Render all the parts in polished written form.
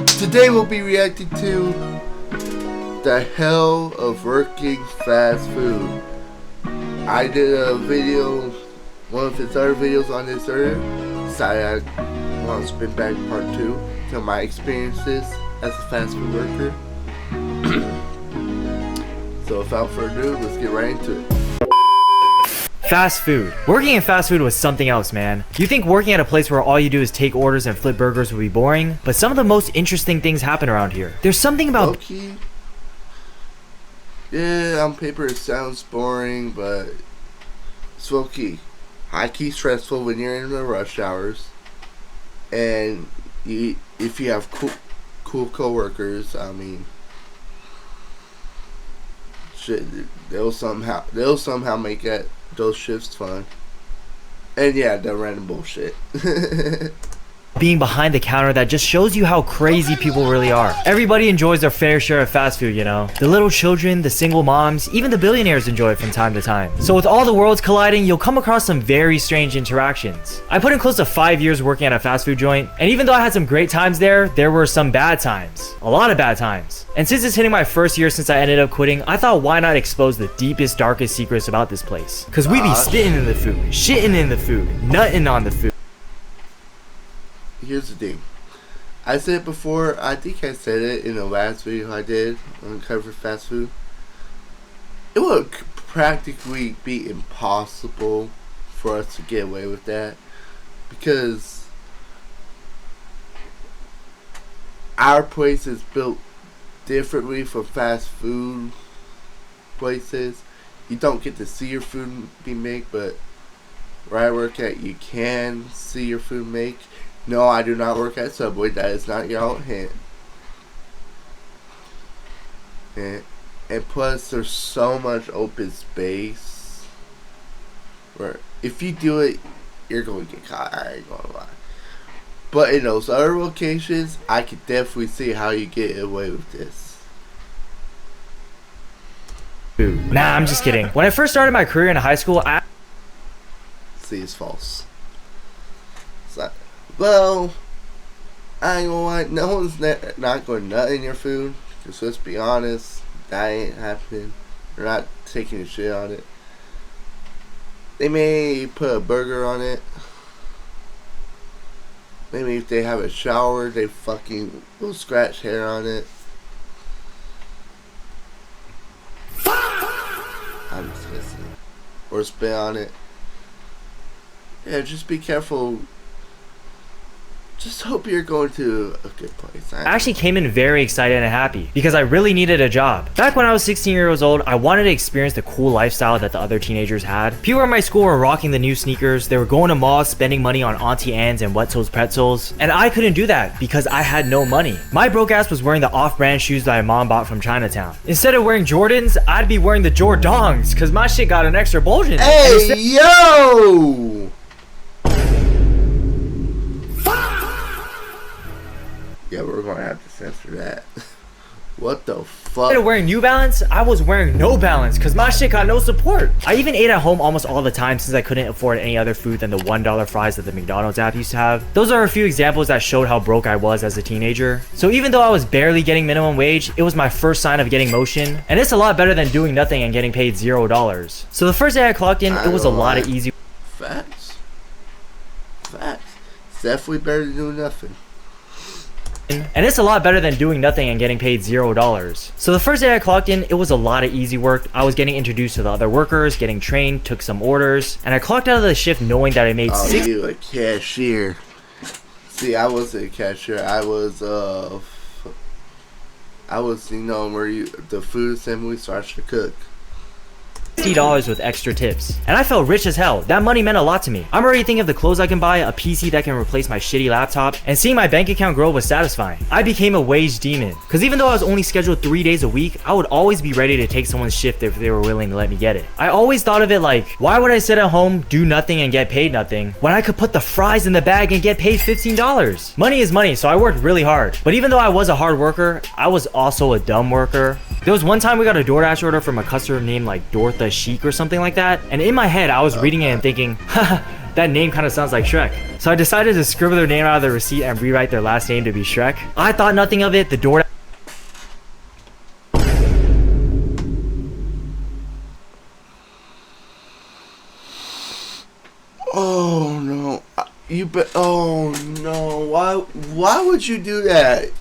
Today we'll be reacting to the hell of working fast food. I did a video, one of his other videos on this earlier, decided I want to spin back part 2 to my experiences as a fast food worker. So without further ado, let's get right into it. Fast food. Working in fast food was something else, man. You think working at a place where all you do is take orders and flip burgers would be boring, but some of the most interesting things happen around here. There's something about low-key, yeah, on paper it sounds boring, but it's low-key. High-key stressful when you're in the rush hours, and if you have cool co-workers, I mean, shit, they'll somehow make those shifts fun. And yeah, the random bullshit. being behind the counter that just shows you how crazy people really are. Everybody enjoys their fair share of fast food, you know? The little children, the single moms, even the billionaires enjoy it from time to time. So with all the worlds colliding, you'll come across some very strange interactions. I put in close to 5 years working at a fast food joint, and even though I had some great times there were some bad times. A lot of bad times. And since it's hitting my first year since I ended up quitting, I thought why not expose the deepest, darkest secrets about this place. Cause we be spitting in the food, shitting in the food, nutting on the food. Here's the thing. I said it before, I think I said it in the last video I did on cover fast food. It would practically be impossible for us to get away with that, because our place is built differently from fast food places. You don't get to see your food be made, but where I work at, you can see your food make. No, I do not work at Subway. That is not your own hint. And plus, there's so much open space where if you do it, you're going to get caught. I ain't gonna lie. But in those other locations, I could definitely see how you get away with this. Nah, I'm just kidding. When I first started my career in high school, See, it's false. It's not. Well, I ain't gonna lie, no one's not going to nut in your food. Just let's be honest, that ain't happening. They're not taking a shit on it. They may put a burger on it. Maybe if they have a shower, they fucking will scratch hair on it. I'm just listening. Or spit on it. Yeah, just be careful. Just hope you're going to a good place. I actually came in very excited and happy because I really needed a job. Back when I was 16 years old, I wanted to experience the cool lifestyle that the other teenagers had. People at my school were rocking the new sneakers, they were going to malls, spending money on Auntie Anne's and Wet Toast pretzels, and I couldn't do that because I had no money. My broke ass was wearing the off-brand shoes that my mom bought from Chinatown. Instead of wearing Jordans, I'd be wearing the Jordongs because my shit got an extra bulge in it. Hey, yo! Yeah, we're gonna have to censor that. What the fuck? Instead of wearing New Balance, I was wearing No Balance because my shit got no support. I even ate at home almost all the time since I couldn't afford any other food than the $1 fries that the McDonald's app used to have. Those are a few examples that showed how broke I was as a teenager. So even though I was barely getting minimum wage, it was my first sign of getting motion, and it's a lot better than doing nothing and getting paid $0. So the first day I clocked in, it was a lot of easy. Facts. It's definitely better than doing nothing. And it's a lot better than doing nothing and getting paid $0. So the first day I clocked in, it was a lot of easy work. I was getting introduced to the other workers, getting trained, took some orders, and I clocked out of the shift knowing that I made you a cashier. See, I wasn't a cashier. I was you know, where the food assembly starts to cook. $60 with extra tips, and I felt rich as hell. That money meant a lot to me. I'm already thinking of the clothes I can buy, a PC that can replace my shitty laptop, and seeing my bank account grow was satisfying. I became a wage demon, because even though I was only scheduled 3 days a week, I would always be ready to take someone's shift if they were willing to let me get it. I always thought of it like, why would I sit at home, do nothing, and get paid nothing, when I could put the fries in the bag and get paid $15? Money is money, so I worked really hard. But even though I was a hard worker, I was also a dumb worker. There was one time we got a DoorDash order from a customer named like Dortha Chic or something like that, and in my head I was reading it and thinking, haha, that name kind of sounds like Shrek. So I decided to scribble their name out of the receipt and rewrite their last name to be Shrek. I thought nothing of it. The door. Oh no. Oh no. Why would you do that?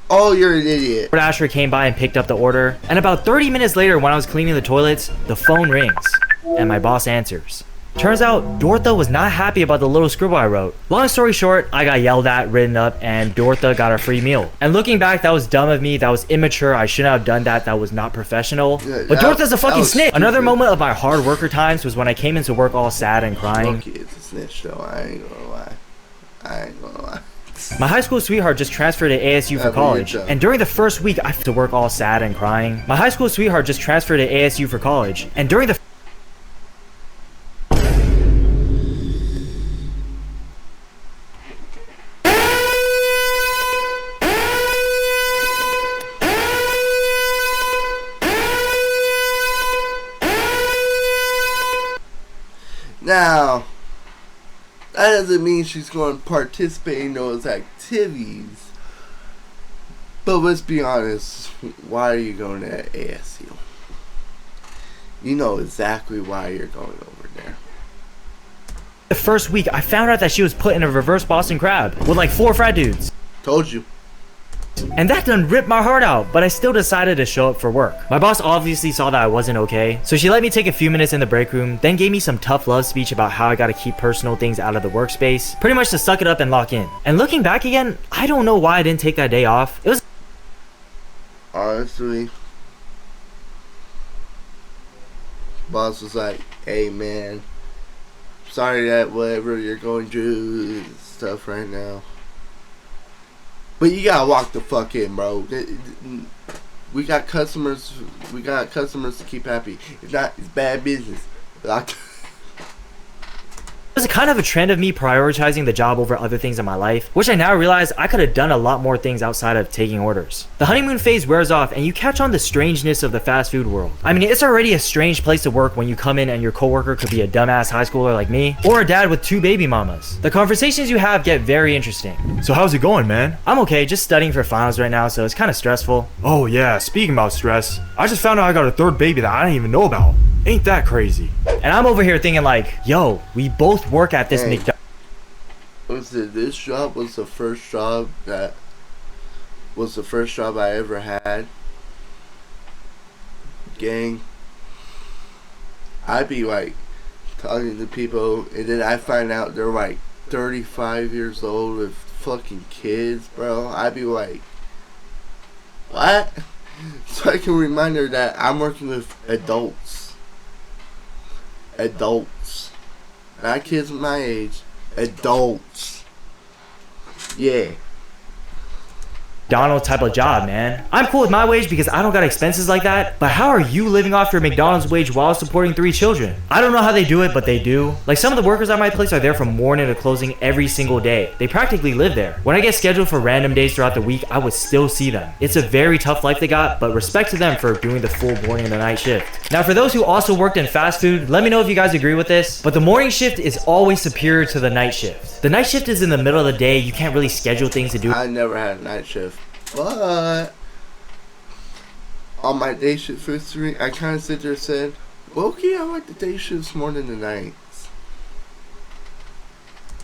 Oh, you're an idiot. DoorDasher came by and picked up the order. And about 30 minutes later, when I was cleaning the toilets, the phone rings and my boss answers. Turns out Dortha was not happy about the little scribble I wrote. Long story short, I got yelled at, written up, and Dortha got a free meal. And looking back, that was dumb of me, that was immature, I shouldn't have done that, that was not professional. Yeah, but Dortha's a fucking snitch. stupid. Another moment of my hard worker times was when I came into work all sad and crying. Loki is a snitch though, I ain't gonna lie. My high school sweetheart just transferred to ASU for college, and during the first week I had to work all sad and crying. My high school sweetheart just transferred to ASU for college, and during the Now, that doesn't mean she's going to participate in those activities. But let's be honest, why are you going to ASU? You know exactly why you're going over there. The first week, I found out that she was put in a reverse Boston Crab with like 4 frat dudes. Told you. And that done ripped my heart out, but I still decided to show up for work. My boss obviously saw that I wasn't okay, so she let me take a few minutes in the break room, then gave me some tough love speech about how I gotta keep personal things out of the workspace, pretty much to suck it up and lock in. And looking back again, I don't know why I didn't take that day off. It was Honestly, boss was like, hey man, sorry that whatever you're going through stuff right now. But you gotta walk the fuck in, bro. We got customers. We got customers to keep happy. If not, it's bad business. It was kind of a trend of me prioritizing the job over other things in my life, which I now realize I could have done a lot more things outside of taking orders. The honeymoon phase wears off and you catch on the strangeness of the fast food world. I mean, it's already a strange place to work when you come in and your coworker could be a dumbass high schooler like me, or a dad with 2 baby mamas. The conversations you have get very interesting. So how's it going, man? I'm okay, just studying for finals right now, so it's kind of stressful. Oh yeah, speaking about stress, I just found out I got a 3rd baby that I didn't even know about. Ain't that crazy? And I'm over here thinking like, yo, we both work at this Hey. McDonald's. This job was the first job I ever had. Gang. I'd be like talking to people, and then I find out they're like 35 years old with fucking kids, bro. I'd be like, what? So I can remind her that I'm working with adults. Not kids my age. Adults. Yeah. McDonald's type of job, man. I'm cool with my wage because I don't got expenses like that, but how are you living off your McDonald's wage while supporting 3 children? I don't know how they do it, but they do. Like some of the workers at my place are there from morning to closing every single day. They practically live there. When I get scheduled for random days throughout the week, I would still see them. It's a very tough life they got, but respect to them for doing the full morning and the night shift. Now for those who also worked in fast food, let me know if you guys agree with this, but the morning shift is always superior to the night shift. The night shift is in the middle of the day, you can't really schedule things to do. I never had a night shift, but on my day shift history, I kind of sit there and said, well, okay, I like the day shifts more than the nights.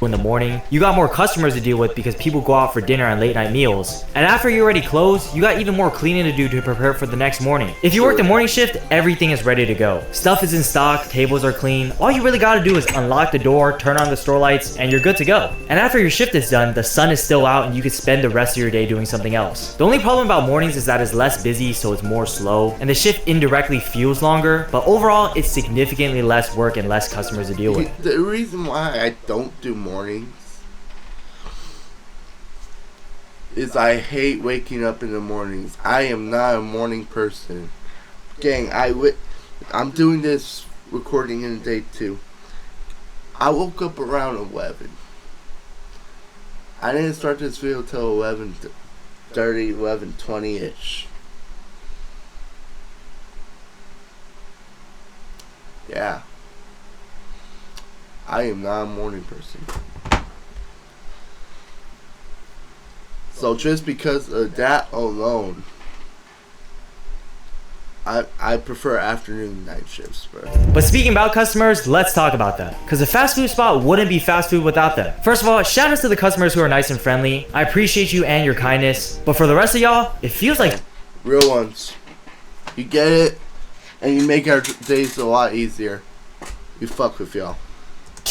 In the morning, you got more customers to deal with because people go out for dinner and late night meals. And after you already close, you got even more cleaning to do to prepare for the next morning. If you work the morning shift, everything is ready to go. Stuff is in stock, tables are clean. All you really gotta do is unlock the door, turn on the store lights, and you're good to go. And after your shift is done, the sun is still out and you can spend the rest of your day doing something else. The only problem about mornings is that it's less busy, so it's more slow, and the shift indirectly feels longer, but overall, it's significantly less work and less customers to deal with. The reason why I don't do mornings is I hate waking up in the mornings. I am not a morning person. Gang, I'm doing this recording in the day too. I woke up around 11. I didn't start this video till 11:30, 11:20-ish. Yeah. I am not a morning person. So just because of that alone, I prefer afternoon night shifts, bro. But speaking about customers, let's talk about that. Because a fast food spot wouldn't be fast food without them. First of all, shout outs to the customers who are nice and friendly. I appreciate you and your kindness. But for the rest of y'all, it feels like Real ones. You get it, and you make our days a lot easier. We fuck with y'all.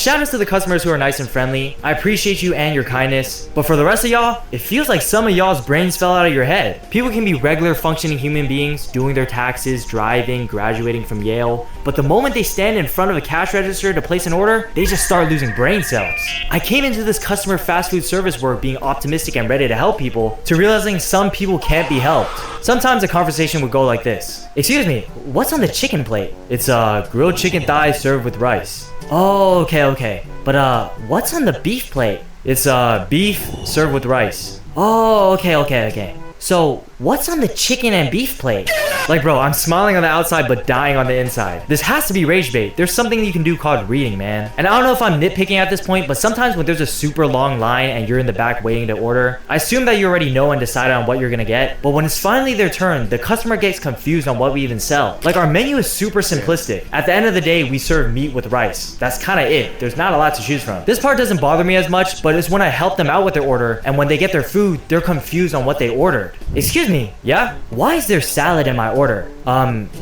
shout outs to the customers who are nice and friendly. I appreciate you and your kindness. But for the rest of y'all, it feels like some of y'all's brains fell out of your head. People can be regular functioning human beings, doing their taxes, driving, graduating from Yale. But the moment they stand in front of a cash register to place an order, they just start losing brain cells. I came into this customer fast food service work being optimistic and ready to help people, to realizing some people can't be helped. Sometimes a conversation would go like this. Excuse me, what's on the chicken plate? It's grilled chicken thighs served with rice. Oh, okay. But what's on the beef plate? It's beef served with rice. Oh, okay. So, what's on the chicken and beef plate? Like, bro, I'm smiling on the outside but dying on the inside. This has to be rage bait. There's something you can do called reading, man. And I don't know if I'm nitpicking at this point, but sometimes when there's a super long line and you're in the back waiting to order, I assume that you already know and decided on what you're gonna get. But when it's finally their turn, the customer gets confused on what we even sell. Like, our menu is super simplistic. At the end of the day, we serve meat with rice. That's kind of it. There's not a lot to choose from. This part doesn't bother me as much, but it's when I help them out with their order, and when they get their food, they're confused on what they ordered. Excuse me, yeah? Why is there salad in my order?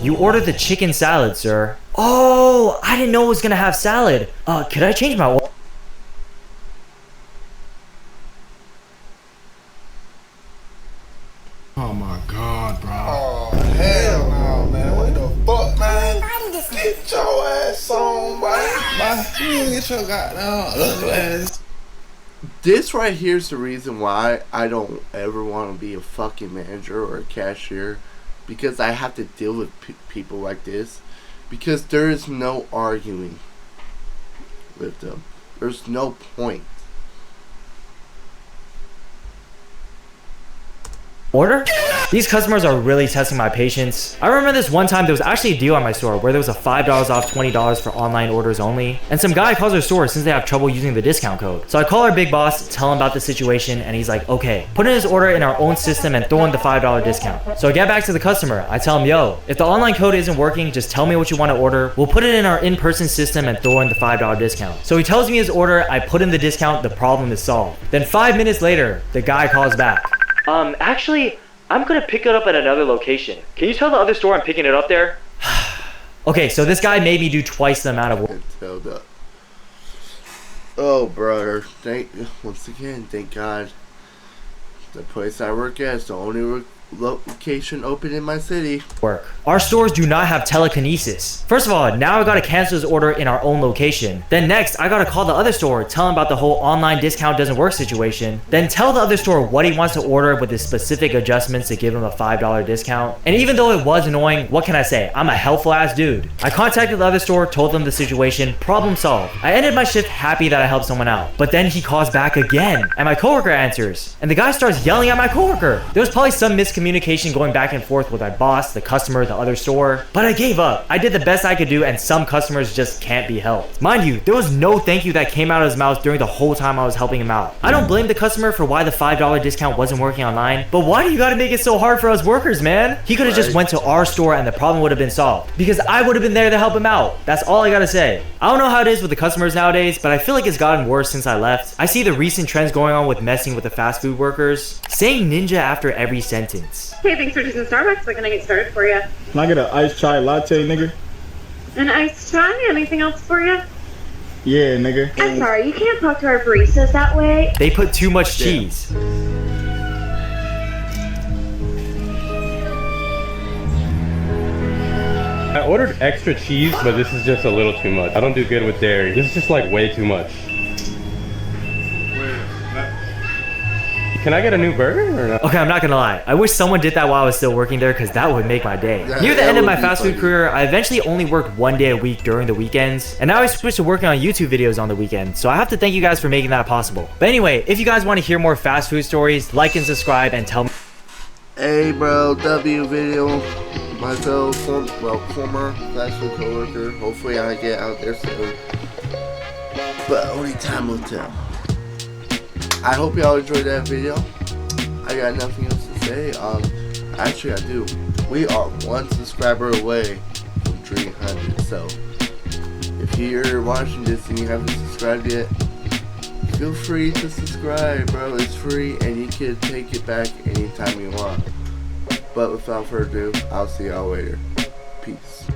You ordered the chicken salad, sir. Oh, I didn't know it was gonna have salad. Could I change my order? Oh my god, bro. Oh, hell no, man. What the fuck, man? Get your ass on, man. You get your goddamn ugly ass. This right here is the reason why I don't ever want to be a fucking manager or a cashier, because I have to deal with people like this, because there is no arguing with them. There's no point. Order? These customers are really testing my patience. I remember this one time there was actually a deal at my store where there was a $5 off $20 for online orders only, and some guy calls our store since they have trouble using the discount code. So I call our big boss, tell him about the situation, and he's like, okay, put in his order in our own system and throw in the $5 discount. So I get back to the customer, I tell him, yo, if the online code isn't working, just tell me what you want to order, we'll put it in our in-person system and throw in the $5 discount. So he tells me his order, I put in the discount, the problem is solved. Then 5 minutes later, the guy calls back. Actually, I'm gonna pick it up at another location. Can you tell the other store I'm picking it up there? Okay, so this guy made me do twice the amount of work. Until the... Oh, brother. Once again, thank God. The place I work at is the only location open in my city. Our stores do not have telekinesis. First of all, now I gotta cancel his order in our own location. Then next, I gotta call the other store, tell him about the whole online discount doesn't work situation. Then tell the other store what he wants to order with his specific adjustments to give him a $5 discount. And even though it was annoying, what can I say? I'm a helpful ass dude. I contacted the other store, told them the situation, problem solved. I ended my shift happy that I helped someone out. But then he calls back again, and my coworker answers. And the guy starts yelling at my coworker. There was probably some miscommunication going back and forth with my boss, the customer, the other store. But I gave up. I did the best I could do, and some customers just can't be helped. Mind you, there was no thank you that came out of his mouth during the whole time I was helping him out. I don't blame the customer for why the $5 discount wasn't working online, but why do you gotta make it so hard for us workers, man? He could have just went to our store and the problem would have been solved, because I would have been there to help him out. That's all I gotta say. I don't know how it is with the customers nowadays, but I feel like it's gotten worse since I left. I see the recent trends going on with messing with the fast food workers, saying ninja after every sentence. Hey, thanks for choosing Starbucks. What can I get started for you? Can I get an iced chai latte, nigga? An iced chai? Anything else for you? Yeah, nigga. I'm sorry, you can't talk to our baristas that way. They put too much cheese. I ordered extra cheese, but this is just a little too much. I don't do good with dairy. This is just like way too much. Can I get a new burger or not? Okay, I'm not gonna lie. I wish someone did that while I was still working there, because that would make my day. Near the end of my fast food career, I eventually only worked 1 day a week during the weekends, and now I switched to working on YouTube videos on the weekend, so I have to thank you guys for making that possible. But anyway, if you guys want to hear more fast food stories, like and subscribe and tell me. Hey, bro, W video. Myself, former fast food coworker. Hopefully I get out there soon. But only time will tell. I hope y'all enjoyed that video. I got nothing else to say. Actually I do. We are 1 subscriber away from 300. So if you're watching this and you haven't subscribed yet, feel free to subscribe, bro. It's free and you can take it back anytime you want. But without further ado, I'll see y'all later. Peace.